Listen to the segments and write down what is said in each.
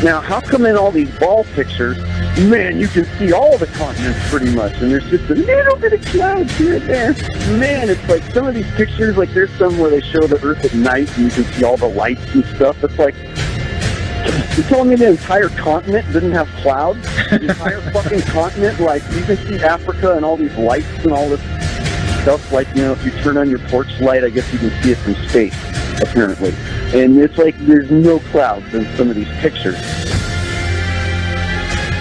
Now, how come in all these ball pictures, man, you can see all the continents pretty much, and there's just a little bit of clouds here and there. Man, it's like some of these pictures, like there's some where they show the Earth at night, and you can see all the lights and stuff. It's like, you're telling me the entire continent didn't have clouds? The entire fucking continent, like, you can see Africa and all these lights and all this stuff. Like, you know, if you turn on your porch light, I guess you can see it from space, apparently. And it's like there's no clouds in some of these pictures.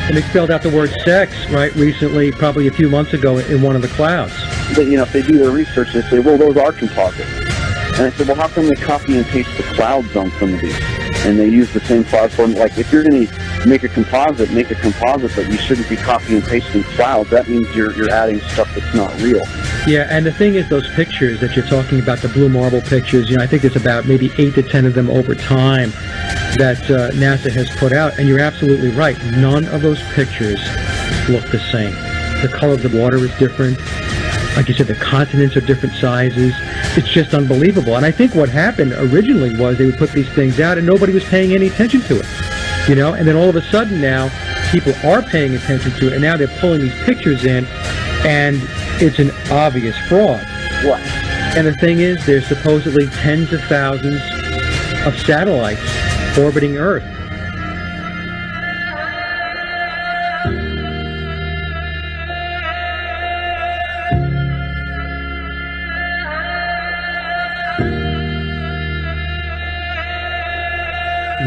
And they spelled out the word sex, right, recently, probably a few months ago, in one of the clouds. But, you know, if they do their research, they say, well, those are composites. And I said, well, how come they copy and paste the clouds on some of these? And they use the same cloud form. Like, if you're going to make a composite, but you shouldn't be copying and pasting clouds. That means you're adding stuff that's not real. Yeah, and the thing is, those pictures that you're talking about, the blue marble pictures, you know, I think there's about maybe 8 to 10 of them over time that NASA has put out. And you're absolutely right. None of those pictures look the same. The color of the water is different. Like you said, the continents are different sizes. It's just unbelievable. And I think what happened originally was they would put these things out and nobody was paying any attention to it. You know, and then all of a sudden now people are paying attention to it, and now they're pulling these pictures in, and it's an obvious fraud. What? And the thing is, there's supposedly tens of thousands of satellites orbiting Earth.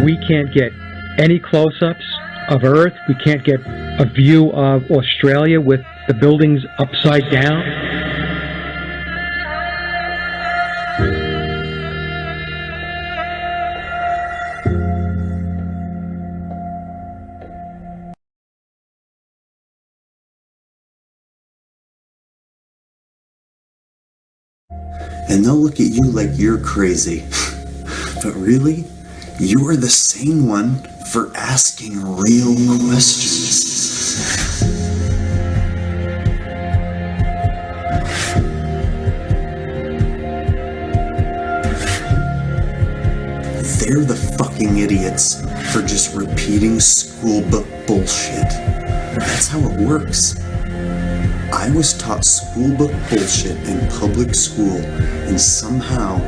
We can't get any close-ups of Earth. We can't get a view of Australia with the buildings upside down. And they'll look at you like you're crazy. But really, you're the sane one for asking real questions. They're the fucking idiots for just repeating schoolbook bullshit. That's how it works. I was taught schoolbook bullshit in public school, and somehow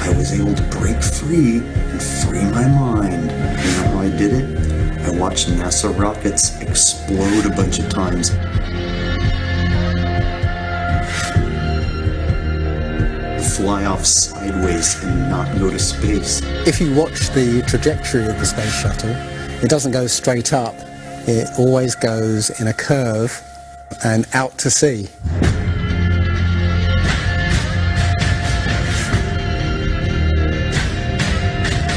I was able to break free and free my mind. You know how I did it? I watched NASA rockets explode a bunch of times. Fly off sideways and not go to space. If you watch the trajectory of the space shuttle, it doesn't go straight up. It always goes in a curve and out to sea.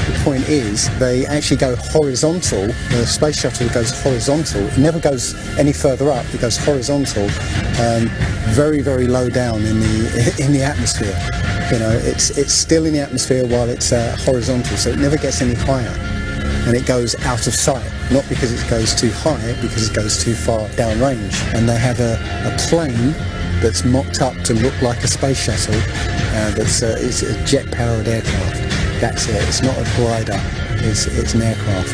The point is, they actually go horizontal. The space shuttle goes horizontal. It never goes any further up. It goes horizontal, very, very low down in the atmosphere. You know, it's still in the atmosphere while it's horizontal, so it never gets any higher. And it goes out of sight, not because it goes too high, because it goes too far downrange. And they have a plane that's mocked up to look like a space shuttle. It's a jet-powered aircraft. That's it. It's not a glider. It's an aircraft.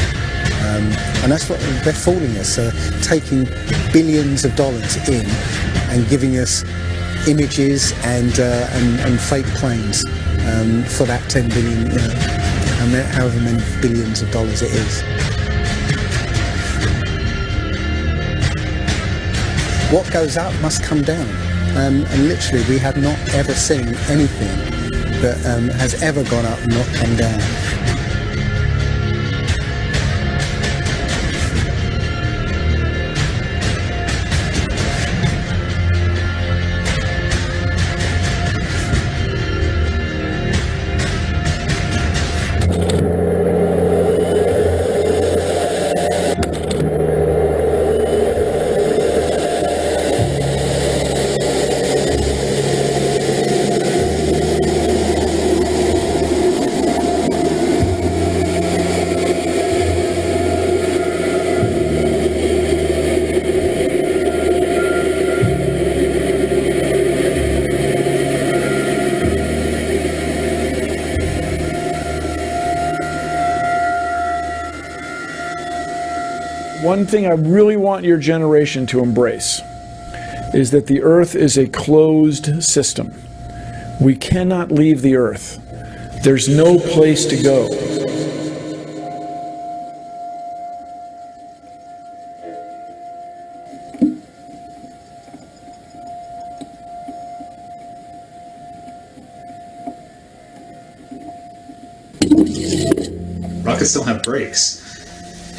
And that's what they're fooling us, taking billions of dollars in and giving us images and fake planes for that 10 billion, you know, however many billions of dollars it is. What goes up must come down, and literally we have not ever seen anything that has ever gone up and not come down. One thing I really want your generation to embrace is that the Earth is a closed system. We cannot leave the Earth. There's no place to go. Rockets don't have brakes.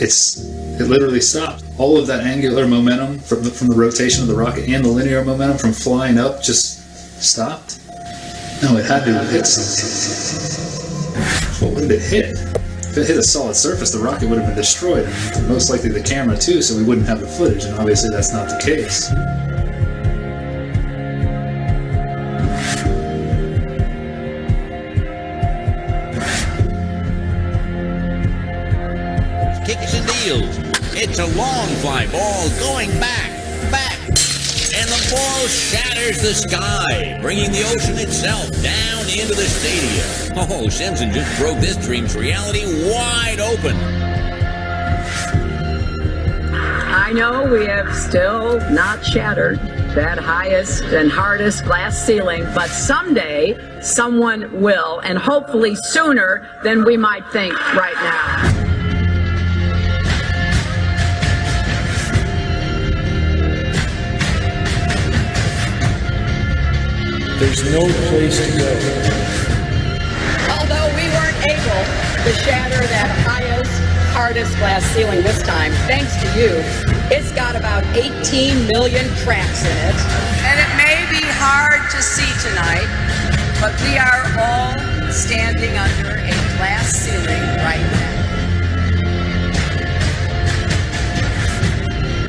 It literally stopped. All of that angular momentum from the rotation of the rocket and the linear momentum from flying up just stopped. No, it had to have hit something. What did it hit? If it hit a solid surface, the rocket would have been destroyed, and most likely the camera too, so we wouldn't have the footage, and obviously that's not the case. Kicks and deals. It's a long fly ball going back, and the ball shatters the sky, bringing the ocean itself down into the stadium. Oh, Simpson just broke this dream's reality wide open. I know we have still not shattered that highest and hardest glass ceiling, but someday someone will, and hopefully sooner than we might think right now. There's no place to go. Although we weren't able to shatter that highest, hardest glass ceiling this time, thanks to you, it's got about 18 million cracks in it. And it may be hard to see tonight, but we are all standing under a glass ceiling right now.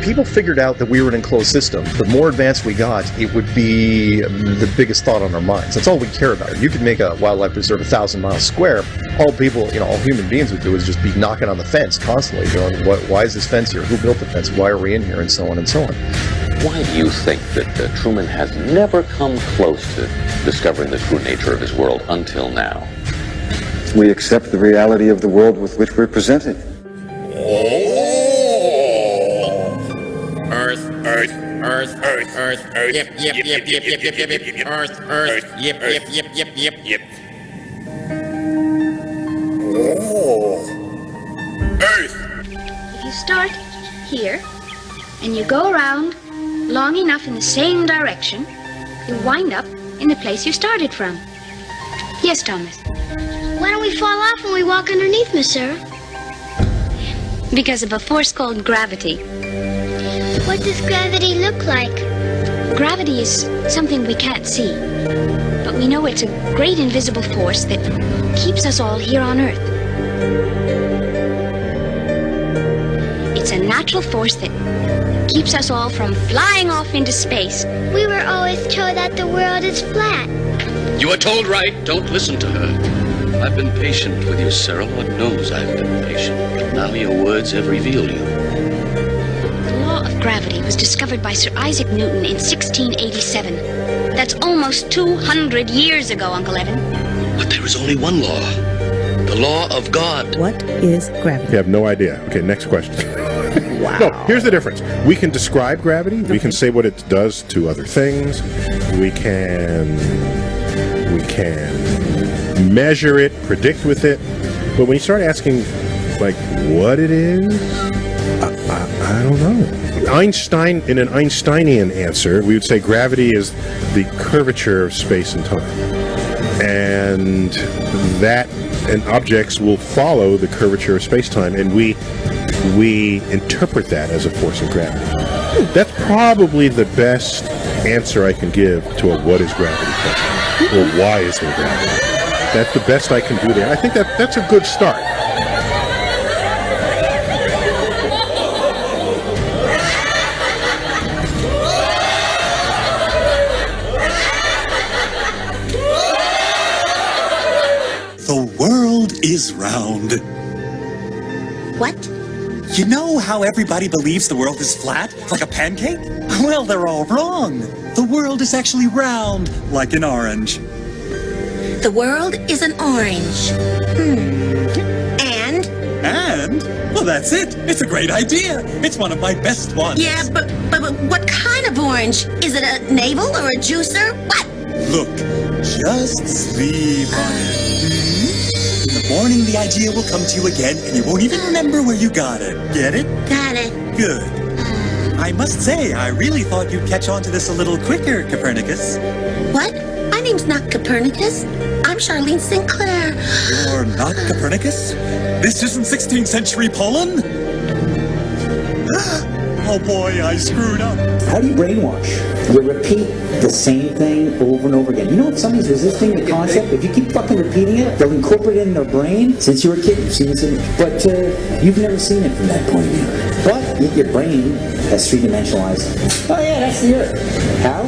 People figured out that we were an enclosed system. The more advanced we got, it would be the biggest thought on our minds. That's all we care about. You could make a wildlife preserve 1,000 miles square. All people, all human beings would do is just be knocking on the fence constantly, going, why is this fence here? Who built the fence? Why are we in here? And so on and so on. Why do you think that Truman has never come close to discovering the true nature of his world until now? We accept the reality of the world with which we're presented. Earth, yep, Earth, yep, Earth. If you start here, and you go around long enough in the same direction, you wind up in the place you started from. Yes, Thomas? Why don't we fall off when we walk underneath, Miss Sarah? Because of a force called gravity. What does gravity look like? Gravity is something we can't see, but we know it's a great invisible force that keeps us all here on Earth. It's a natural force that keeps us all from flying off into space. We were always told that the world is flat. You are told right. Don't listen to her. I've been patient with you, Sarah. Lord knows I've been patient. But now your words have revealed you. Gravity was discovered by Sir Isaac Newton in 1687. That's almost 200 years ago, Uncle Evan. But there is only one law. The law of God. What is gravity? You have no idea. Okay, next question. Wow. No, here's the difference. We can describe gravity. We can say what it does to other things. We can measure it, predict with it. But when you start asking, like, what it is, I don't know. Einstein, in an Einsteinian answer, we would say gravity is the curvature of space and time. And objects will follow the curvature of space-time, and we interpret that as a force of gravity. That's probably the best answer I can give to a what is gravity question. Or why is there gravity? That's the best I can do there. I think that's a good start. The world is round. What? You know how everybody believes the world is flat, like a pancake? Well, they're all wrong. The world is actually round, like an orange. The world is an orange. And And, well, that's it. It's a great idea. It's one of my best ones. Yeah, but what kind of orange? Is it a navel or a juicer? What? Look, just sleep on it. In the morning, the idea will come to you again, and you won't even remember where you got it. Get it? Got it. Good. I must say, I really thought you'd catch on to this a little quicker, Copernicus. What? My name's not Copernicus. I'm Charlene Sinclair. You're not Copernicus? This isn't 16th century Poland? Oh boy, I screwed up. How do you brainwash? You repeat the same thing over and over again. You know if somebody's resisting the concept, if you keep fucking repeating it, they'll incorporate it in their brain. Since you were a kid, you've seen it, but you've never seen it from that point of view. But your brain has three-dimensionalized. Oh yeah, that's the Earth. How?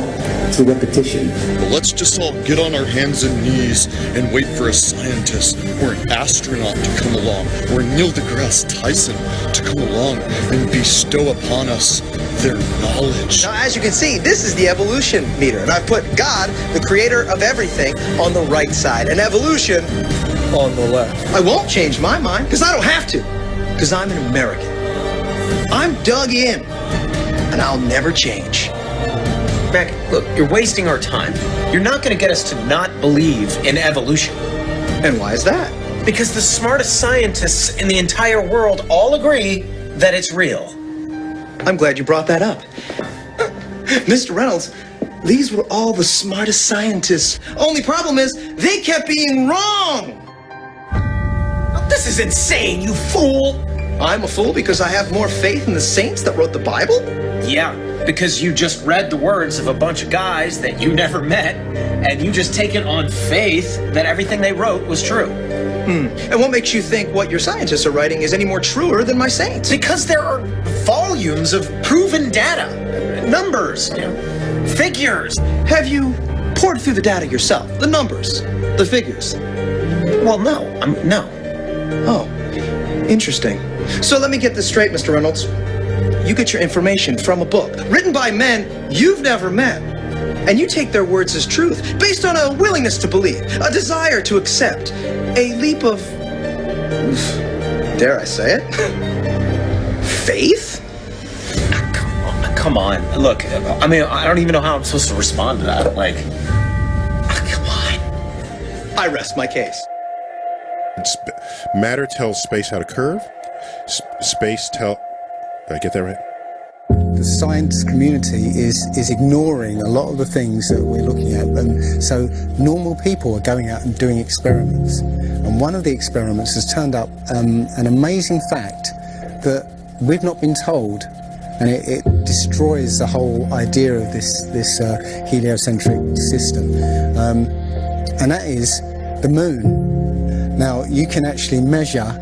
Through repetition. Well, let's just all get on our hands and knees and wait for a scientist or an astronaut to come along, or Neil deGrasse Tyson to come along and bestow upon us their knowledge. Now, as you can see, this is the evolution meter, and I've put God, the creator of everything, on the right side, and evolution on the left. I won't change my mind, because I don't have to, because I'm an American. I'm dug in, and I'll never change. Mac, look, you're wasting our time. You're not going to get us to not believe in evolution. And why is that? Because the smartest scientists in the entire world all agree that it's real. I'm glad you brought that up. Mr. Reynolds, these were all the smartest scientists. Only problem is, they kept being wrong! This is insane, you fool! I'm a fool because I have more faith in the saints that wrote the Bible? Yeah, because you just read the words of a bunch of guys that you never met, and you just take it on faith that everything they wrote was true. And what makes you think what your scientists are writing is any more truer than my saints? Because there are volumes of proven data, numbers, figures. Have you poured through the data yourself? The numbers, the figures? Well, no. No. Oh, interesting. So let me get this straight, Mr. Reynolds. You get your information from a book written by men you've never met. And you take their words as truth, based on a willingness to believe, a desire to accept, a leap of, dare I say it, faith? Come on. Look, I mean, I don't even know how I'm supposed to respond to that. Like, come on. I rest my case. Matter tells space how to curve. Space tell... Did I get that right? The science community is ignoring a lot of the things that we're looking at, and so normal people are going out and doing experiments. And one of the experiments has turned up an amazing fact that we've not been told, and it destroys the whole idea of this heliocentric system, and that is the moon. Now you can actually measure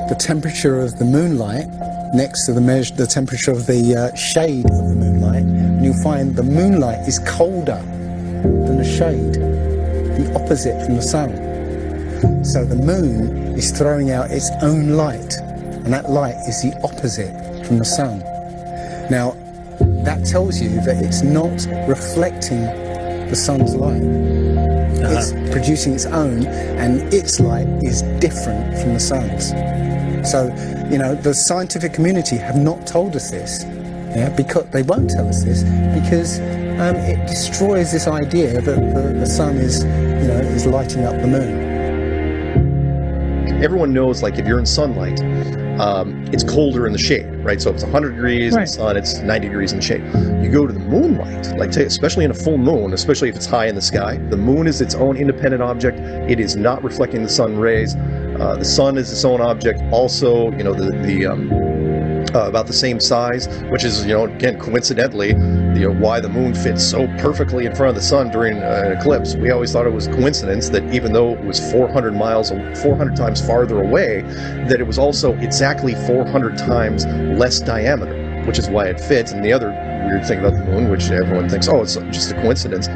the temperature of the moonlight next to the temperature of the shade of the moonlight, and you'll find the moonlight is colder than the shade, the opposite from the sun. So the moon is throwing out its own light, and that light is the opposite from the sun. Now, that tells you that it's not reflecting the sun's light. It's producing its own, and its light is different from the sun's. So, you know, the scientific community have not told us this, because they won't tell us this, because it destroys this idea that the sun is lighting up the moon. Everyone knows, like, if you're in sunlight, it's colder in the shade, right? So if it's 100 degrees in the sun, it's 90 degrees in the shade. You go to the moonlight, like especially in a full moon, especially if it's high in the sky, the moon is its own independent object. It is not reflecting the sun rays. The sun is its own object. Also, you know, about the same size, which is, you know, again, coincidentally, why the moon fits so perfectly in front of the sun during an eclipse. We always thought it was coincidence that even though it was 400 times farther away, that it was also exactly 400 times less diameter, which is why it fits. And the other weird thing about the moon, which everyone thinks, oh, it's just a coincidence,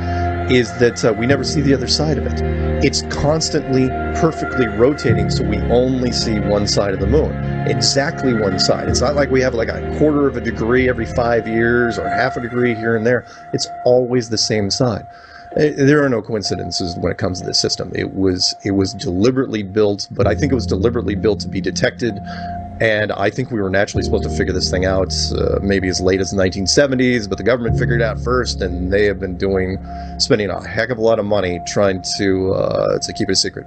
is that we never see the other side of it. It's constantly perfectly rotating, so we only see one side of the moon. Exactly one side. It's not like we have like a quarter of a degree every 5 years or half a degree here and there. It's always the same side. There are no coincidences when it comes to this system. It was deliberately built, but I think it was deliberately built to be detected. And I think we were naturally supposed to figure this thing out maybe as late as the 1970s, but the government figured it out first, and they have been spending a heck of a lot of money trying to keep it a secret.